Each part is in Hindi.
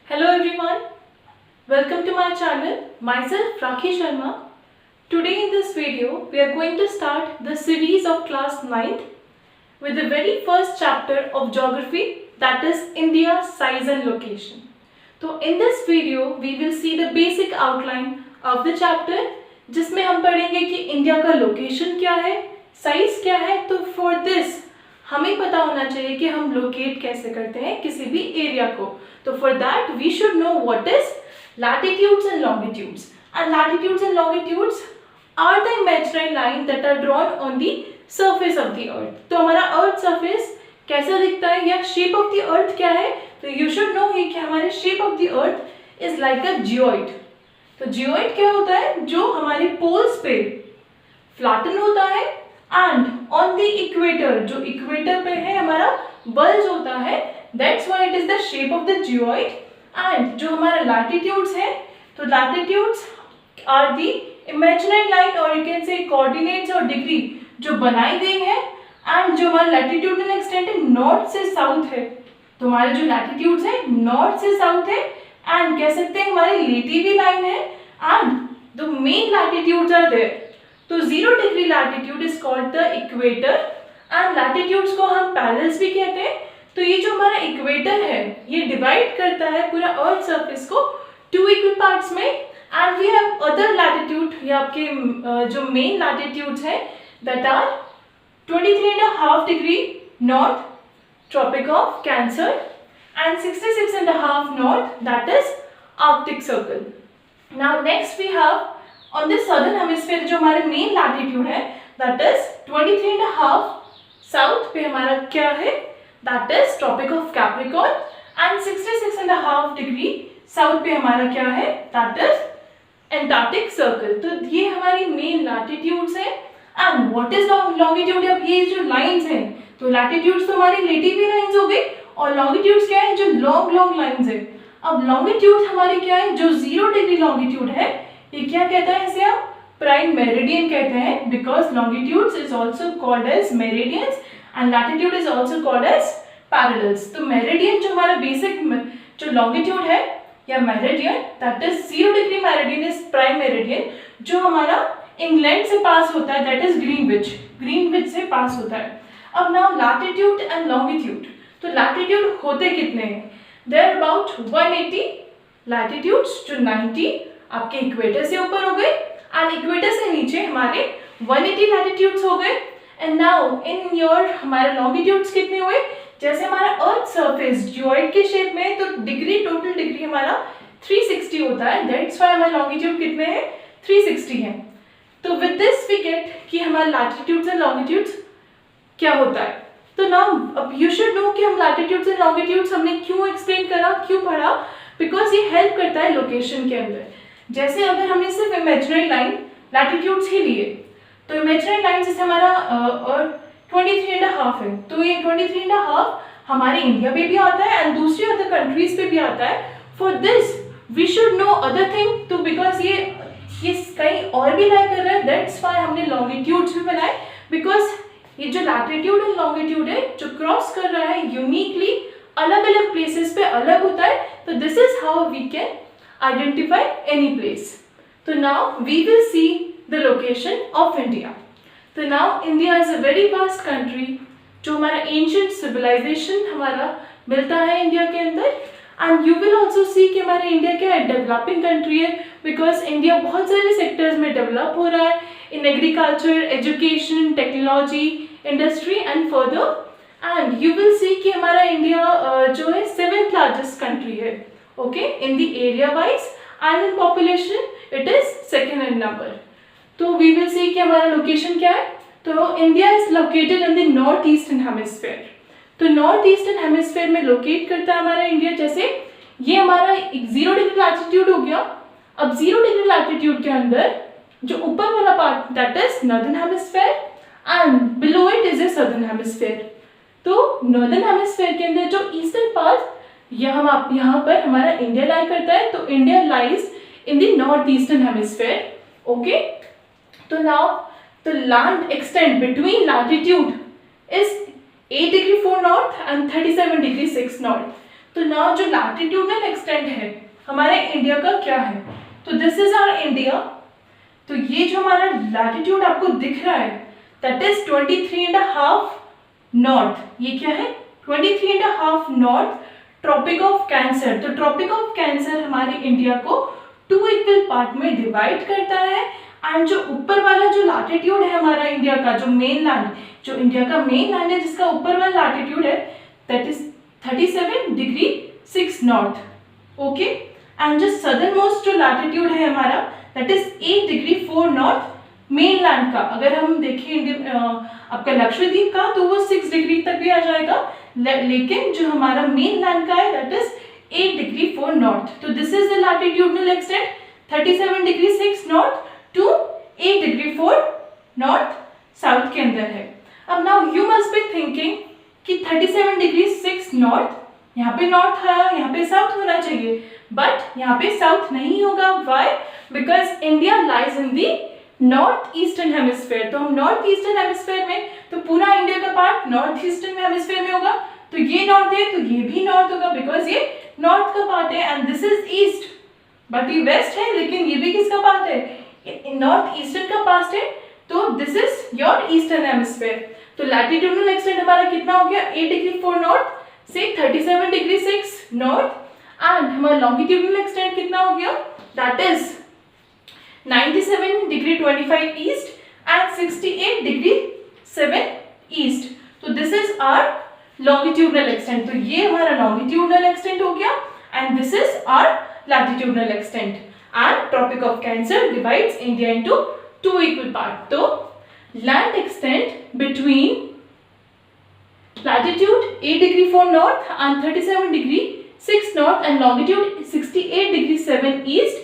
Hello everyone, welcome to my channel. Myself Rakhi Sharma. Today in this video we are going to start the series of class 9th with the very first chapter of geography, that is India size and location. So in this video we will see the basic outline of the chapter जिसमें हम पढ़ेंगे कि इंडिया का लोकेशन क्या है, साइज क्या है. तो फॉर दिस हमें पता होना चाहिए कि हम लोकेट कैसे करते हैं किसी भी एरिया को. तो for that we should know what is latitudes and longitudes. And latitudes and longitudes are the imaginary line that are drawn on the surface of the earth. तो हमारा अर्थ सरफेस कैसा दिखता है या शेप ऑफ द अर्थ क्या है. तो यू शुड नो कि हमारे shape of the earth is like a geoid. तो जियोइड क्या होता है, जो हमारे पोल्स पे फ्लैटन होता है एंड ऑन द इक्वेटर, जो इक्वेटर पे है हमारा बल्ज होता है, that's why it is the shape of the geoid. And जो हमारा लैटिट्यूड्स है, तो latitudes are the imaginary line और यू कैन से कोऑर्डिनेट्स और डिग्री जो बनाई गई है. एंड जो हमारा लैटिट्यूडनल एक्सटेंट है नॉर्थ से साउथ है. तो हमारे जो लैटिट्यूड्स है नॉर्थ से साउथ है एंड कह सकते हैं हमारी लेटिवी लाइन है. And the main latitudes are there. तो 0 degree latitude is called the equator and latitudes को हम पैरेलल्स भी कहते हैं. तो ये जो हमारा इक्वेटर है ये डिवाइड करता है पूरा अर्थ सरफेस को 2 इक्वल पार्ट्स में. And we have other latitude, ये आपके जो मेन लैटिट्यूड्स है that are 23.5 degree north tropic of cancer and 66.5 north, that is Arctic Circle. Now next we have on the southern hemisphere जो हमारे main latitude है that is 23.5 south पे हमारा क्या है, that is Tropic of Capricorn. and 66.5 degree south पे हमारा क्या है, that is Antarctic Circle. तो ये हमारी main latitudes है. and what is longitude, अब ये जो lines हैं तो latitudes तो हमारी lativy lines हो गई और लॉन्गिट्यूड्स क्या है, जो लॉन्ग लाइंस है. अब लॉन्गिट्यूड हमारी क्या है, जो 0 डिग्री लॉन्गिट्यूड है ये क्या कहता है, इसे हम प्राइम मेरिडियन कहते हैं because longitudes is also called as meridians and latitude is also called as parallels. तो मेरिडियन जो हमारा बेसिक जो लॉन्गिट्यूड है या meridian that is 0 degree meridian is prime meridian जो हमारा इंग्लैंड से पास होता है, दैट इज ग्रीनविच से पास होता है. अब नाउ लैटिट्यूड एंड लॉन्गिट्यूड. तो लैटिट्यूड होते कितने हैं, देयर अबाउट 180 लैटिट्यूड्स जो 90 आपके इक्वेटर से ऊपर हो गए एंड इक्वेटर से नीचे हमारे 180 लैटिट्यूड्स हो गए. एंड नाउ इन योर हमारे लॉन्गिट्यूड्स कितने हुए, जैसे हमारा अर्थ सरफेस जियोइड के शेप में है तो डिग्री टोटल डिग्री हमारा 360 होता है, दैट्स व्हाई हमारे लॉन्गिट्यूड कितने हैं 360 है. तो विद दिस वी गेट कि हमारे लैटिट्यूड्स एंड लॉन्गिट्यूड्स क्या होता है. तो नाउ अब यू शुड नो कि हम लैटिट्यूड्स एंड लॉन्गिट्यूड्स हमने क्यों एक्सप्लेन करा, क्यों पढ़ा, बिकॉज ये हेल्प करता है लोकेशन के अंदर. जैसे अगर हमने सिर्फ इमेजिनरी लाइन लैटिट्यूड्स ही लिए तो इमेजिनरी लाइन जैसे हमारा 23.5 है तो ये 23.5 हमारे इंडिया पे भी आता है एंड दूसरी अदर कंट्रीज पे भी आता है. For this we should know other thing. तो बिकॉज ये कहीं और भी लाई कर रहा है, दैट्स व्हाई हमने लॉन्गिट्यूड्स भी बनाए. बिकॉज ये जो लैटिट्यूड एंड लॉन्गिट्यूड है जो क्रॉस कर रहा है यूनिकली अलग अलग प्लेसेस पे अलग होता है. तो this is how we can identify any place. तो now we will see the location of India. तो now India is a very vast country. जो हमारा एंशिएंट सिविलाइजेशन हमारा मिलता है इंडिया के अंदर. And you will also see कि हमारे इंडिया क्या है, डेवलपिंग कंट्री है बिकॉज इंडिया बहुत सारे सेक्टर्स में डेवलप हो रहा है in agriculture, education, technology, industry and further. And you will see कि हमारा इंडिया जो है 7th लार्जेस्ट कंट्री है okay in the area wise and in population it is 2nd in number. तो वी विल सी कि हमारा लोकेशन क्या है. तो India is located in the north eastern hemisphere. तो नॉर्थ ईस्टर्न हेमिस्फीयर में लोकेट करता है हमारा इंडिया. जैसे ये हमारा 0 डिग्री लैटिट्यूड हो गया. अब 0 डिग्री लैटिट्यूड के अंदर जो ऊपर वाला part that is northern hemisphere and below it is a southern hemisphere. तो नॉर्दर्न हेमिस्फीयर के अंदर जो ईस्टर्न पार्ट यहाँ पर हमारा इंडिया लाई करता है. तो India lies in the north eastern hemisphere okay. तो now the land extend between latitude is 8 degree 4 north and 37 degree 6 north. तो नाउ जो लैटिट्यूडनल एक्सटेंट है हमारे इंडिया का क्या है, तो दिस इज आवर इंडिया। तो ये जो हमारा लैटिट्यूड आपको दिख रहा है दैट इज 23.5 नॉर्थ। ये क्या है 23.5 नॉर्थ, ट्रॉपिक ऑफ कैंसर। तो ट्रॉपिक ऑफ कैंसर हमारे इंडिया को 2 इक्वल पार्ट में डिवाइड करता है। एंड जो ऊपर वाला जो लैटिट्यूड है हमारा इंडिया का, जो मेन लैंड, जो इंडिया का मेन लैंड है जिसका ऊपर वाला लैटिट्यूड है that is 37 degree 6 north. Okay, and जो सदर्न मोस्ट जो लैटिट्यूड है हमारा that is 8 degree 4 north main land का। अगर हम देखें आपका लक्षद्वीप का तो वो 6 डिग्री तक भी आ जाएगा, लेकिन जो हमारा मेन लैंड का है दैट इज 8 डिग्री 4 नॉर्थ। तो this is the latitudinal extent 37 degree 6 north to 8 degree 4 north south के अंदर है। अब now you must be thinking कि 37 डिग्री 6 नॉर्थ, यहाँ पे नॉर्थ है, यहाँ पे साउथ होना चाहिए, बट यहाँ पे साउथ नहीं होगा। Why? Because India lies in the north eastern hemisphere. तो हम नॉर्थ ईस्टर्न हेमिस्फेयर में, तो पूरा इंडिया का पार्ट नॉर्थ ईस्टर्न हेमिस्फेयर में होगा। तो ये नॉर्थ है तो ये भी नॉर्थ होगा बिकॉज ये नॉर्थ का पार्ट है। And this is east, but ये वेस्ट है, लेकिन ये भी किसका पार्ट है, नॉर्थ ईस्टर्न का पार्ट है। तो this is your eastern hemisphere. तो लैटिट्यूडनल एक्सटेंट हमारा कितना हो गया 8 डिग्री 4 नॉर्थ से 37 डिग्री 6 नॉर्थ। एंड हमारा लॉन्गिट्यूडनल एक्सटेंट कितना हो गया that is 97 degree 25 east and 68 degree 7 east. तो this is our longitudinal extent. तो ये हमारा लॉन्गिट्यूडनल एक्सटेंट हो गया and this is our latitudinal extent. And tropic of cancer divides India into 2 equal part. तो land extent between latitude 8 degree 4 north and 37 degree 6 north and longitude 68 degree 7 east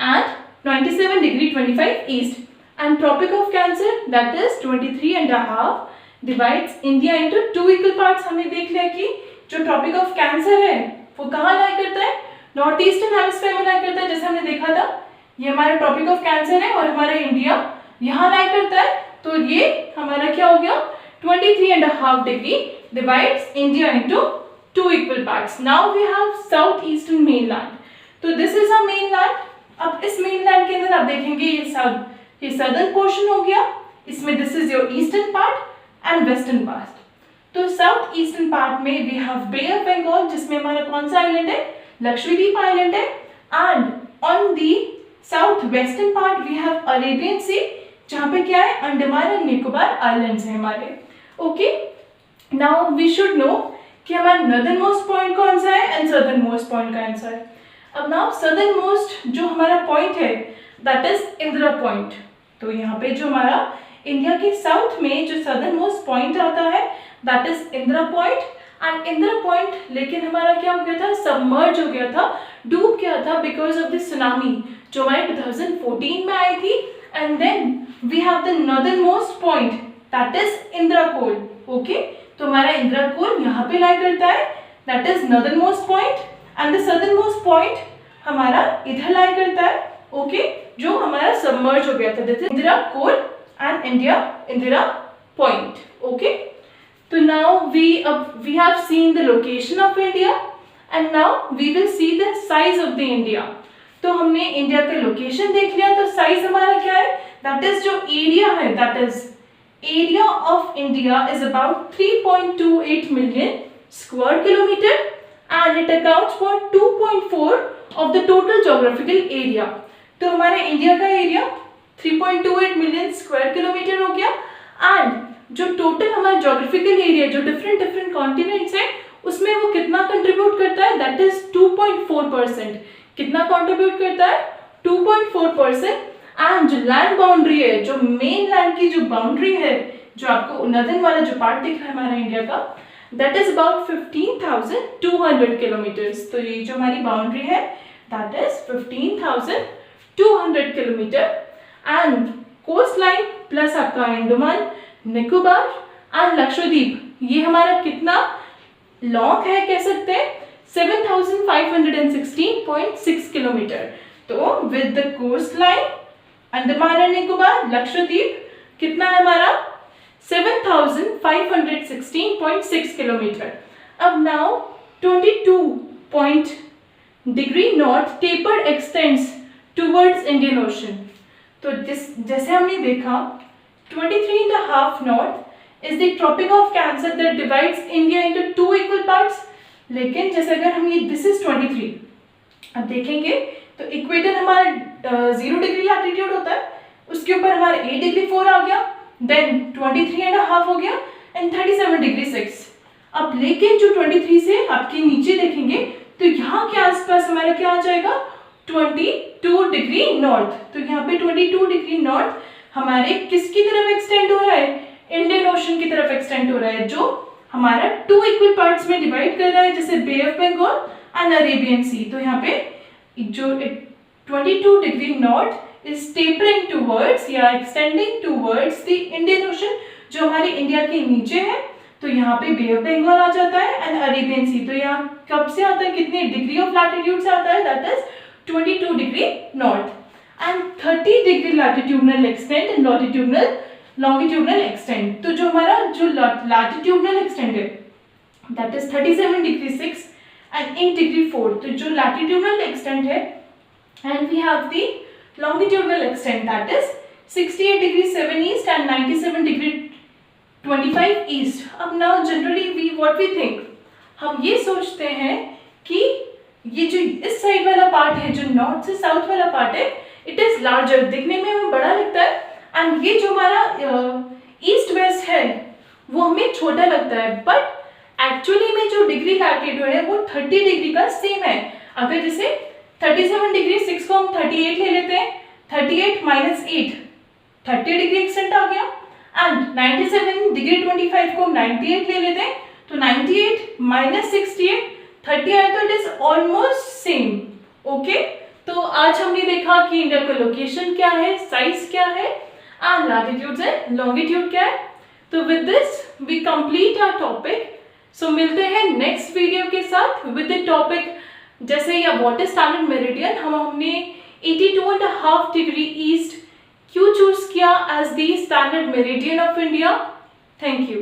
and 97 degree 25 east, and tropic of cancer that is 23.5 divides India into 2 equal parts। हमने देख लिया कि जो tropic of cancer है वो कहाँ लाई करता है, नॉर्थ ईस्टर्न हेमिस्फीयर में लाई करता है। जैसे हमने देखा था ये हमारा tropic of cancer है और हमारा इंडिया यहाँ लाई करता है। तो ये हमारा क्या हो गया 23.5 degree divides India into 2 equal parts. Now we have southeastern mainland. तो this is our mainland। अब इस mainland के अंदर आप देखेंगे ये southern portion हो गया, इसमें this is your eastern part and western part। तो साउथ ईस्टर्न पार्ट में we have bay of Bengal जिसमें हमारा कौन सा आइलैंड है, लक्षद्वीप आइलैंड है। And on the south western part we have Arabian sea जहाँ पे क्या है अंडमान एंड निकोबार आइलैंड्स हैं हमारे। Okay, now we should know कि हमारा नॉर्दर्न मोस्ट पॉइंट कौन सा है एंड सदर्न मोस्ट पॉइंट कौन सा है। अब नाउ सदर्न मोस्ट जो हमारा पॉइंट है दैट इज इंदिरा पॉइंट। तो यहाँ पे जो हमारा इंडिया के साउथ में जो सदर्न मोस्ट पॉइंट आता है that is Indira point. And Indira point लेकिन हमारा क्या हो गया था, सबमर्ज हो गया था, डूब गया था बिकॉज ऑफ द सुनामी जो हमारे 2014 में आई थी। And then we have the northern most point that is Indira Col. Okay, तो हमारा इंदिरा कोल यहाँ पे लाई करता है that is northern most point and the southern most point हमारा इधर लाई करता है। ओके, जो हमारा सबमर्ज हो गया था that is Indira Col and Indira point. Okay, तो now we have seen the location of India and now we will see the size of the India। तो हमने इंडिया का लोकेशन देख लिया, तो साइज हमारा क्या है दैट इज जो एरिया है that is area of India is about 3.28 million square kilometre and it accounts for 2.4 of the total geographical area. तो हमारे इंडिया का एरिया 3.28 मिलियन स्क्वायर किलोमीटर हो गया एंड जो टोटल हमारा ज्योग्राफिकल एरिया जो डिफरेंट कॉन्टिनेंट्स है उसमें वो कितना कंट्रीब्यूट करता है दैट इज 2.4%। कितना कंट्रीब्यूट करता है 2.4%। एंड जो लैंड बाउंड्री है, जो मेन लैंड की जो बाउंड्री है, जो आपको नॉर्दर्न वाला जो पार्ट दिख रहा है हमारा इंडिया का दैट इज अबाउट 15,200 किलोमीटर्स। तो ये जो हमारी बाउंड्री है that is 15,200 kilometer. And coast line plus आपका अंडमान निकोबार एंड लक्षद्वीप ये हमारा कितना लॉन्ग है कह सकते हैं 7,516.6 किलोमीटर। तो with the coast line Andaman and Nicobar Lakshadweep कितना है हमारा 7,516.6 किलोमीटर। अब now 22 point degree north taper extends towards Indian ocean. तो जैसे हमने देखा 23.5 north is the tropic of cancer that divides India into 2 equal parts. लेकिन जैसे अगर हम ये दिस इज 23, अब देखेंगे तो इक्वेटर हमारा 0 डिग्री लैटिट्यूड होता है, उसके ऊपर हमारा 8 डिग्री 4 आ गया, देन 23.5 हो गया एंड 37 डिग्री 6। अब लेकिन जो 23 से आपके नीचे देखेंगे तो यहाँ के आसपास हमारा क्या आ जाएगा 22 डिग्री नॉर्थ। तो यहाँ पे 22 डिग्री नॉर्थ हमारे किसकी तरफ एक्सटेंड हो रहा है, इंडियन ओशन की तरफ एक्सटेंड हो रहा है, जो हमारा 2 इक्वल पार्ट्स में डिवाइड कर रहा है, जैसे bay of Bengal and Arabian sea. तो यहाँ पे जो 22 degree north is tapering towards या extending towards the Indian ocean, जो हमारे इंडिया के नीचे है। तो यहाँ पे बे ऑफ बंगाल आ जाता है एंड अरेबियन सी। तो यहाँ कब से आता है, कितने डिग्री ऑफ लैटिट्यूड से आता है, that is 22 degree north and 30 degree latitudinal extend and longitudinal extend. तो जो हमारा जो लैटिट्यूडनल एक्सटेंड है that is 37 degree 6 and 8 degree 4। तो जो लैटिट्यूडनल एक्सटेंड है and we have the longitudinal extent that is 68 degree 7 east and 97 degree 25 east. अब now generally we what we think, हम ये सोचते हैं कि ये जो इस साइड वाला पार्ट है, जो नॉर्थ से साउथ वाला पार्ट है, इट इज लार्जर, दिखने में हमें बड़ा लगता है, एंड ये जो हमारा ईस्ट वेस्ट है वो हमें छोटा लगता है, बट एक्चुअली में जो डिग्री लैटिट्यूड है वो 30 डिग्री का सेम है। अगर जैसे 37 डिग्री 6 को हम 38 ले लेते हैं, 38 माइनस 8 30 डिग्री एक्सटेंड आ गया, एंड 97 डिग्री 25 को हम 98 ले लेते हैं, तो 98 माइनस 68 30 आया, तो it is almost same. Okay, तो आज हमने देखा कि इंडिया का लोकेशन क्या है, साइज क्या है, एंड लैटिट्यूड एंड लॉन्गिट्यूड क्या है। तो with this we complete our topic. So मिलते हैं नेक्स्ट वीडियो के साथ विद द टॉपिक जैसे या व्हाट इज स्टैंडर्ड मेरिडियन। हमने 82.5 डिग्री ईस्ट क्यों चूज किया as the standard meridian of India. Thank you.